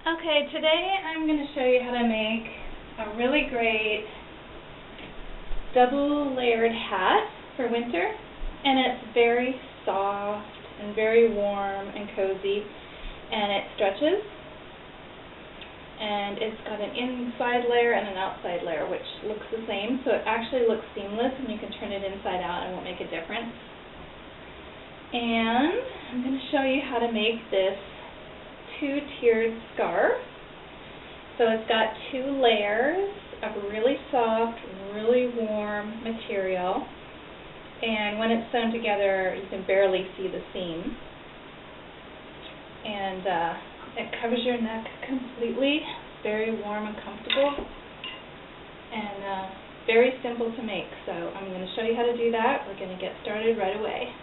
Okay, today I'm going to show you how to make a really great double layered hat for winter, and it's very soft and very warm and cozy, and it stretches, and it's got an inside layer and an outside layer which looks the same, so it actually looks seamless and you can turn it inside out and it won't make a difference. And I'm going to show you how to make this two-tiered scarf. So it's got two layers of really soft, really warm material, and when it's sewn together you can barely see the seam, and it covers your neck completely. It's very warm and comfortable, and very simple to make. So I'm going to show you how to do that. We're going to get started right away.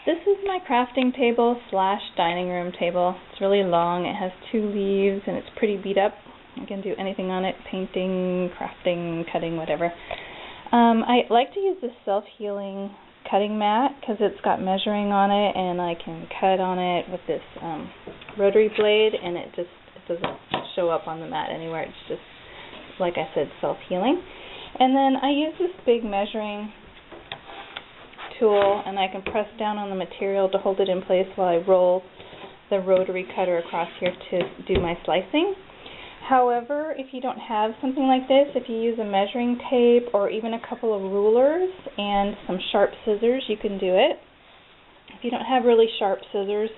This is my crafting table slash dining room table. It's really long. It has two leaves and it's pretty beat up. You can do anything on it, painting, crafting, cutting, whatever. I like to use this self-healing cutting mat because it's got measuring on it, and I can cut on it with this rotary blade, and it doesn't show up on the mat anywhere. It's just, like I said, self-healing. And then I use this big measuring tool, and I can press down on the material to hold it in place while I roll the rotary cutter across here to do my slicing. However, if you don't have something like this, if you use a measuring tape or even a couple of rulers and some sharp scissors, you can do it. If you don't have really sharp scissors,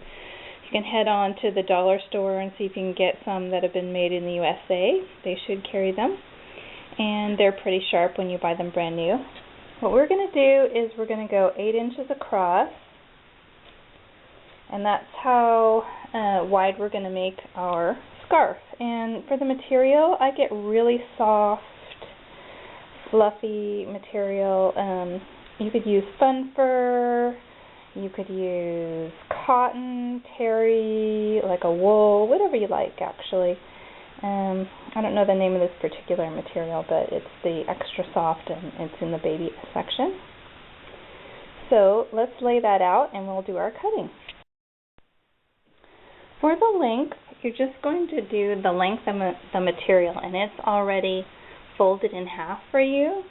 you can head on to the dollar store and see if you can get some that have been made in the USA. They should carry them, and they're pretty sharp when you buy them brand new. What we're going to do is we're going to go 8 inches across, and that's how wide we're going to make our scarf. And for the material, I get really soft, fluffy material. You could use fun fur, you could use cotton, terry, like a wool, whatever you like actually. I don't know the name of this particular material, but it's the extra soft, and it's in the baby section. So let's lay that out and we'll do our cutting. For the length, you're just going to do the length of the material, and it's already folded in half for you.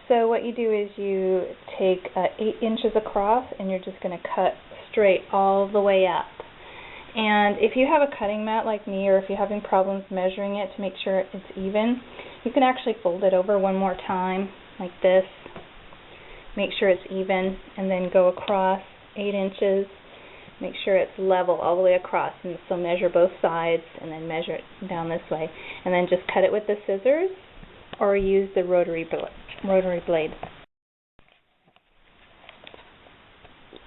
So what you do is you take 8 inches across, and you're just going to cut straight all the way up. And if you have a cutting mat like me, or if you're having problems measuring it to make sure it's even, you can actually fold it over one more time like this, make sure it's even, and then go across 8 inches, make sure it's level all the way across, and so measure both sides and then measure it down this way, and then just cut it with the scissors or use the rotary blade.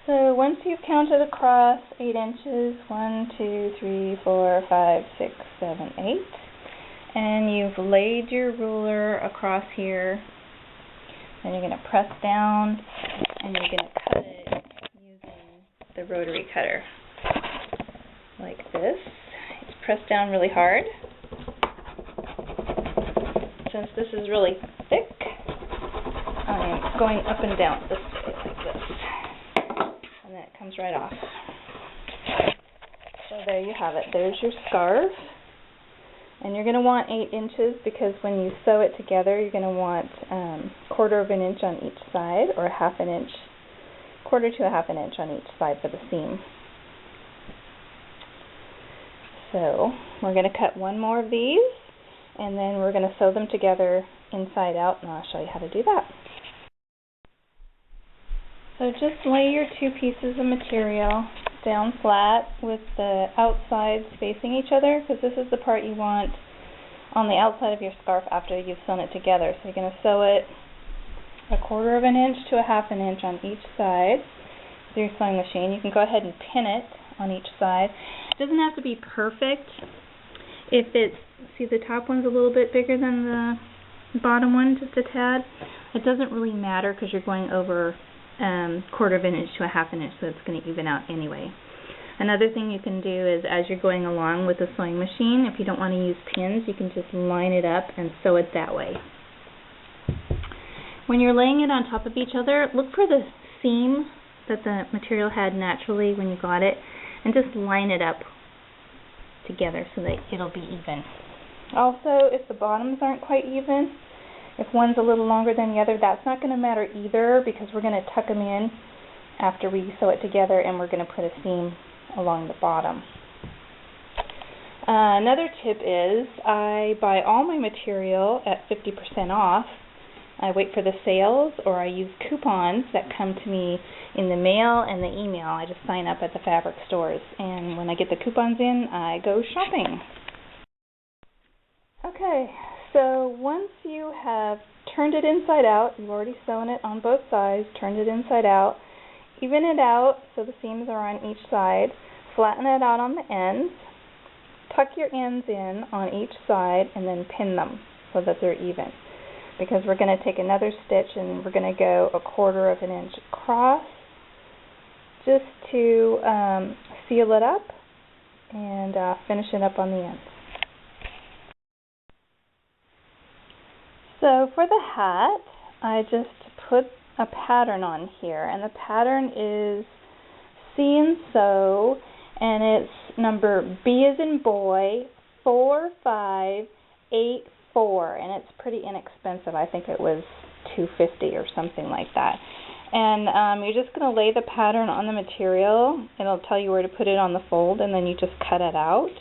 So once you've counted across 8 inches, 1, 2, 3, 4, 5, 6, 7, 8, and you've laid your ruler across here, then you're going to press down and you're going to cut it using the rotary cutter like this. Just press down really hard. Since this is really thick, I am going up and down this way like this. And then it comes right off. So there you have it. There's your scarf. And you're going to want 8 inches because when you sew it together, you're going to want 1/4 of an inch on each side, or 1/2 inch, 1/4 to 1/2 inch on each side for the seam. So we're going to cut one more of these, and then we're going to sew them together inside out, and I'll show you how to do that. So just lay your two pieces of material down flat with the outsides facing each other, because this is the part you want on the outside of your scarf after you've sewn it together. So you're going to sew it 1/4 of an inch to 1/2 inch on each side with your sewing machine. You can go ahead and pin it on each side. It doesn't have to be perfect. If it's, see, the top one's a little bit bigger than the bottom one, just a tad, it doesn't really matter because you're going over 1/4 of an inch to 1/2 inch, so it's going to even out anyway. Another thing you can do is, as you're going along with the sewing machine, if you don't want to use pins, you can just line it up and sew it that way. When you're laying it on top of each other, look for the seam that the material had naturally when you got it, and just line it up together so that it'll be even. Also, if the bottoms aren't quite even, if one's a little longer than the other, that's not going to matter either, because we're going to tuck them in after we sew it together, and we're going to put a seam along the bottom. Another tip is I buy all my material at 50% off. I wait for the sales, or I use coupons that come to me in the mail and the email. I just sign up at the fabric stores, and when I get the coupons in, I go shopping. Okay, so once you have turned it inside out, you've already sewn it on both sides, turned it inside out, even it out so the seams are on each side, flatten it out on the ends, tuck your ends in on each side, and then pin them so that they're even. Because we're going to take another stitch and we're going to go 1/4 of an inch across just to seal it up and finish it up on the ends. So for the hat, I just put a pattern on here, and the pattern is See and Sew, and it's number B as in boy 4584, and it's pretty inexpensive. I think it was $2.50 or something like that. And you're just going to lay the pattern on the material. It'll tell you where to put it on the fold, and then you just cut it out.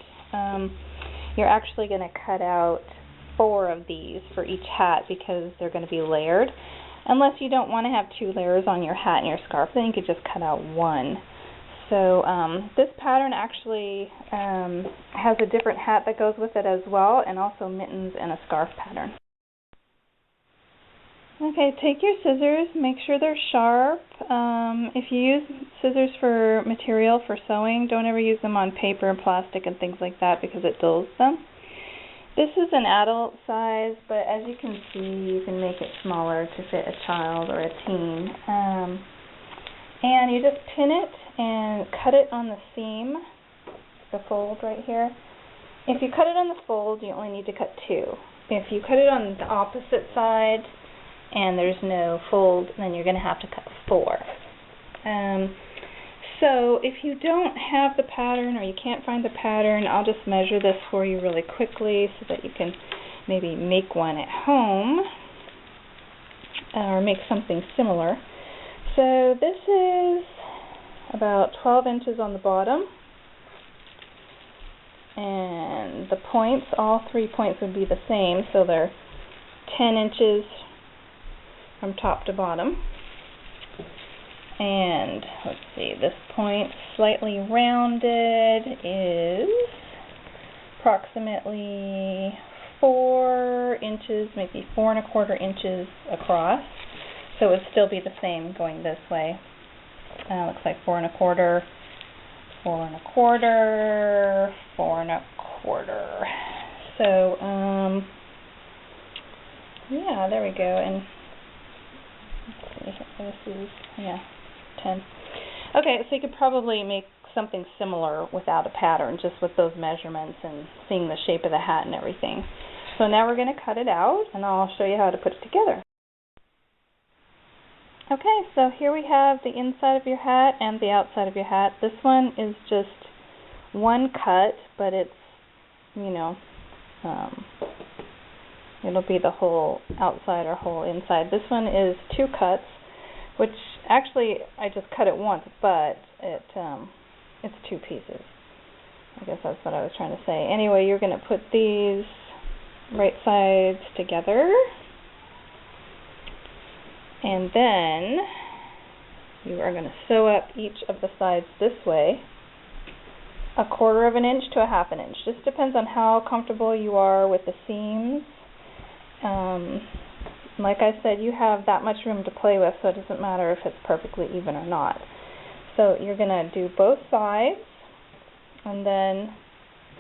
You're actually going to cut out 4 of these for each hat because they're going to be layered. Unless you don't want to have 2 layers on your hat and your scarf, then you could just cut out 1. So this pattern actually has a different hat that goes with it as well, and also mittens and a scarf pattern. Okay, take your scissors, make sure they're sharp. If you use scissors for material for sewing, don't ever use them on paper and plastic and things like that because it dulls them. This is an adult size, but as you can see, you can make it smaller to fit a child or a teen. And you just pin it and cut it on the seam, the fold right here. If you cut it on the fold, you only need to cut 2. If you cut it on the opposite side and there's no fold, then you're going to have to cut 4. So if you don't have the pattern or you can't find the pattern, I'll just measure this for you really quickly so that you can maybe make one at home or make something similar. So this is about 12 inches on the bottom, and the points, all 3 points would be the same, so they're 10 inches from top to bottom. And let's see, this point, slightly rounded, is approximately 4 inches, maybe 4 1/4 inches across. So it would still be the same going this way. Looks like 4 1/4, 4 1/4, 4 1/4. So yeah, there we go. And let's see, this is 10. Okay, so you could probably make something similar without a pattern, just with those measurements and seeing the shape of the hat and everything. So now we're going to cut it out, and I'll show you how to put it together. Okay, so here we have the inside of your hat and the outside of your hat. This one is just one cut, but it's, you know, it'll be the whole outside or whole inside. This one is 2 cuts, which actually I just cut it once, but it's 2 pieces. I guess that's what I was trying to say. Anyway, you're going to put these right sides together, and then you are going to sew up each of the sides this way, 1/4 of an inch to 1/2 an inch. Just depends on how comfortable you are with the seams. Like I said, you have that much room to play with, so it doesn't matter if it's perfectly even or not. So you're going to do both sides, and then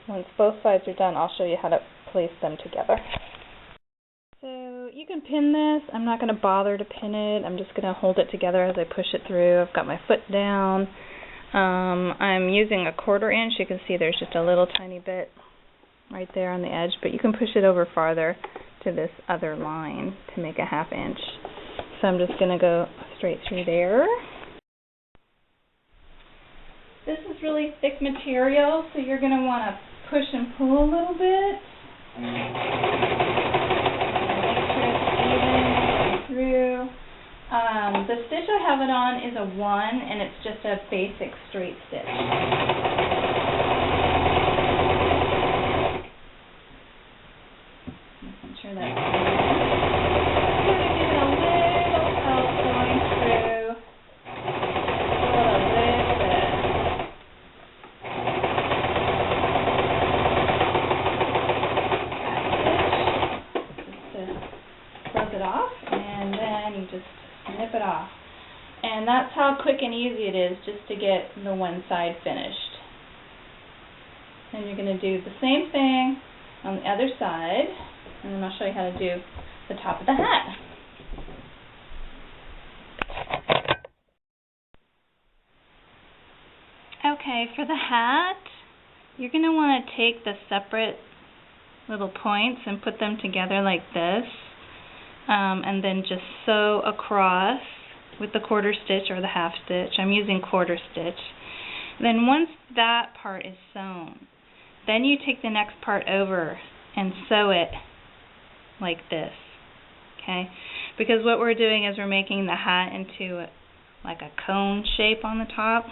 once both sides are done, I'll show you how to place them together. So you can pin this. I'm not going to bother to pin it. I'm just going to hold it together as I push it through. I've got my foot down. I'm using 1/4 inch. You can see there's just a little tiny bit right there on the edge, but you can push it over farther to this other line to make a 1/2 inch. So I'm just going to go straight through there. really thick material, so you're going to want to push and pull a little bit. Make sure it's even through. The stitch I have it on is a 1, and it's just a basic straight stitch. Making sure that's sort of giving a little help going through. Pull a little bit. Just to close it off, and then you just snip it off. And that's how quick and easy it is just to get the one side finished. And you're going to do the same thing on the other side, and then I'll show you how to do the top of the hat. Okay, for the hat, you're going to want to take the separate little points and put them together like this, and then just sew across with the quarter stitch or the half stitch. I'm using quarter stitch. Then once that part is sewn, then you take the next part over and sew it like this, okay? Because what we're doing is we're making the hat into like a cone shape on the top.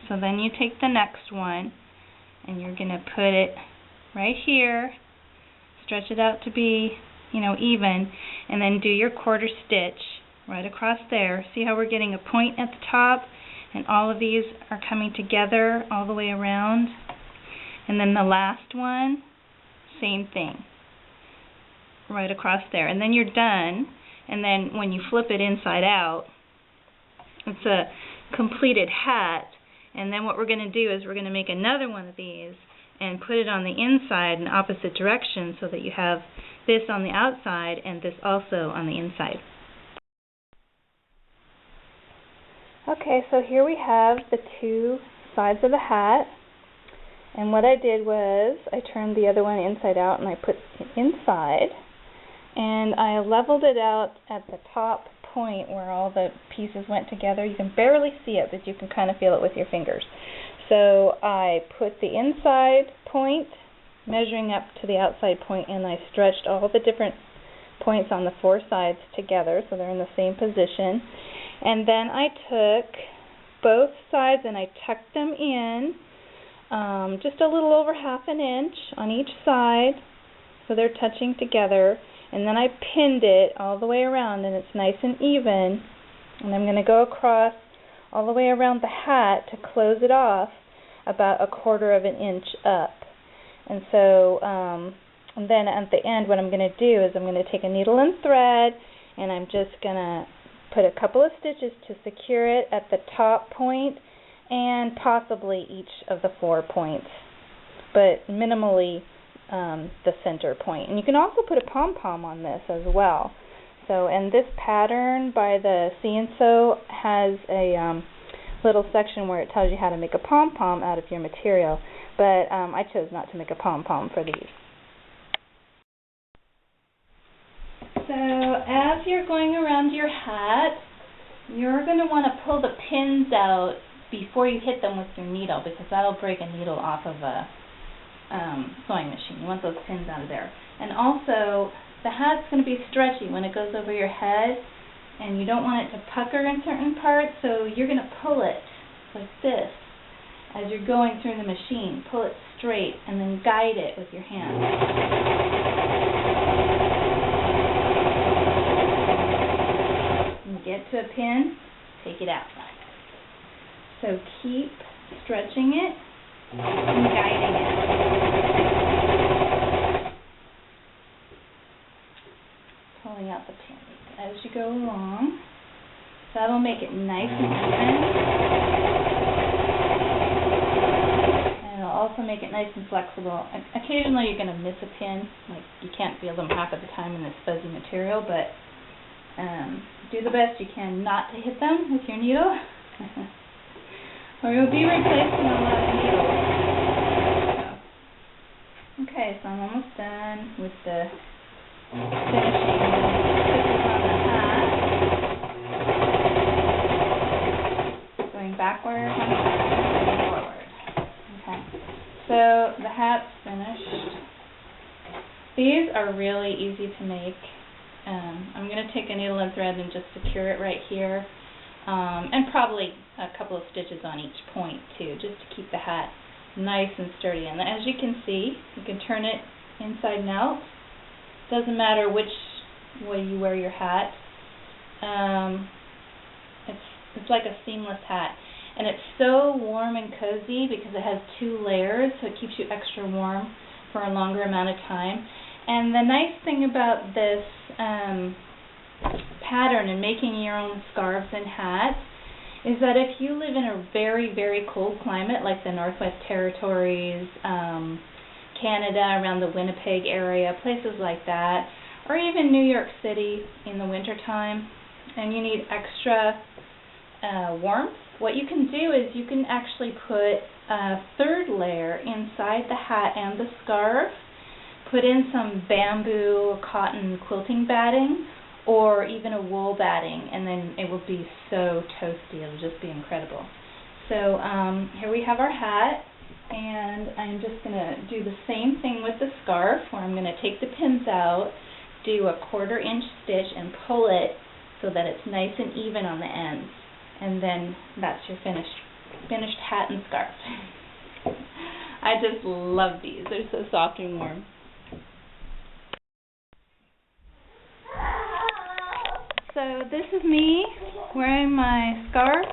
So then you take the next one and you're going to put it right here, stretch it out to be, even, and then do your quarter stitch right across there. See how we're getting a point at the top, and all of these are coming together all the way around. And then the last one, same thing, right across there. And then you're done, and then when you flip it inside out, it's a completed hat. And then what we're going to do is we're going to make another one of these and put it on the inside in opposite direction so that you have this on the outside and this also on the inside. Okay, so here we have the two sides of the hat, and what I did was I turned the other one inside out and I put it inside, and I leveled it out at the top point where all the pieces went together. You can barely see it, but you can kind of feel it with your fingers. So I put the inside point measuring up to the outside point, and I stretched all the different points on the four sides together so they're in the same position. And then I took both sides and I tucked them in just a little over ½ inch on each side so they're touching together. And then I pinned it all the way around and it's nice and even. And I'm going to go across all the way around the hat to close it off about 1/4 inch up. And so, and then at the end what I'm going to do is I'm going to take a needle and thread, and I'm just going to put a couple of stitches to secure it at the top point and possibly each of the 4 points, but minimally the center point. And you can also put a pom-pom on this as well. So, and this pattern by the See-and-Sew has a little section where it tells you how to make a pom-pom out of your material, but I chose not to make a pom-pom for these. So as you're going around your hat, you're going to want to pull the pins out before you hit them with your needle, because that'll break a needle off of a sewing machine. You want those pins out of there. And also, the hat's going to be stretchy when it goes over your head, and you don't want it to pucker in certain parts, so you're going to pull it like this as you're going through the machine. Pull it straight and then guide it with your hand. When you get to a pin, take it out. So keep stretching it and guiding it. Pulling out the pin as you go along. That'll make it nice and even. And it'll also make it nice and flexible. Occasionally you're going to miss a pin, like you can't feel them half of the time in this fuzzy material, but do the best you can not to hit them with your needle. Or you'll be replacing a lot of needles. So. Okay, so I'm almost done with the finishing stitches on the hat. Going backward, going forward. So the hat's finished. These are really easy to make. I'm going to take a needle and thread and just secure it right here, and probably a couple of stitches on each point too, just to keep the hat nice and sturdy. And as you can see, you can turn it inside and out. Doesn't matter which way you wear your hat. It's like a seamless hat, and it's so warm and cozy because it has 2 layers, so it keeps you extra warm for a longer amount of time. And the nice thing about this pattern and making your own scarves and hats is that if you live in a very, very cold climate like the Northwest Territories, Canada, around the Winnipeg area, places like that, or even New York City in the wintertime, and you need extra warmth, what you can do is you can actually put a 3rd layer inside the hat and the scarf, put in some bamboo, cotton quilting batting, or even a wool batting, and then it will be so toasty. It'll just be incredible. So here we have our hat, and I'm just going to do the same thing with the scarf, where I'm going to take the pins out, do a 1/4 inch stitch, and pull it so that it's nice and even on the ends. And then that's your finished hat and scarf. I just love these. They're so soft and warm. So this is me wearing my scarf,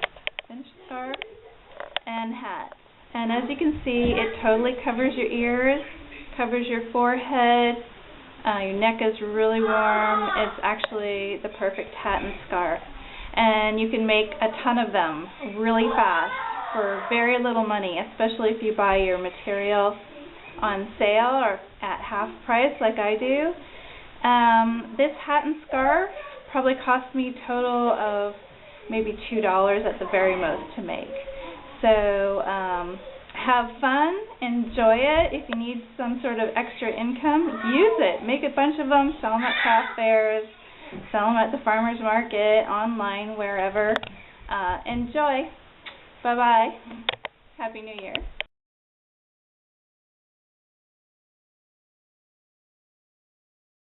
finished scarf, and hat. And as you can see, it totally covers your ears, covers your forehead, your neck is really warm. It's actually the perfect hat and scarf. And you can make a ton of them really fast for very little money, especially if you buy your material on sale or at half price like I do. This hat and scarf probably cost me a total of maybe $2 at the very most to make. So have fun, enjoy it. If you need some sort of extra income, use it. Make a bunch of them, sell them at craft fairs, sell them at the farmer's market, online, wherever. Enjoy. Bye-bye. Happy New Year.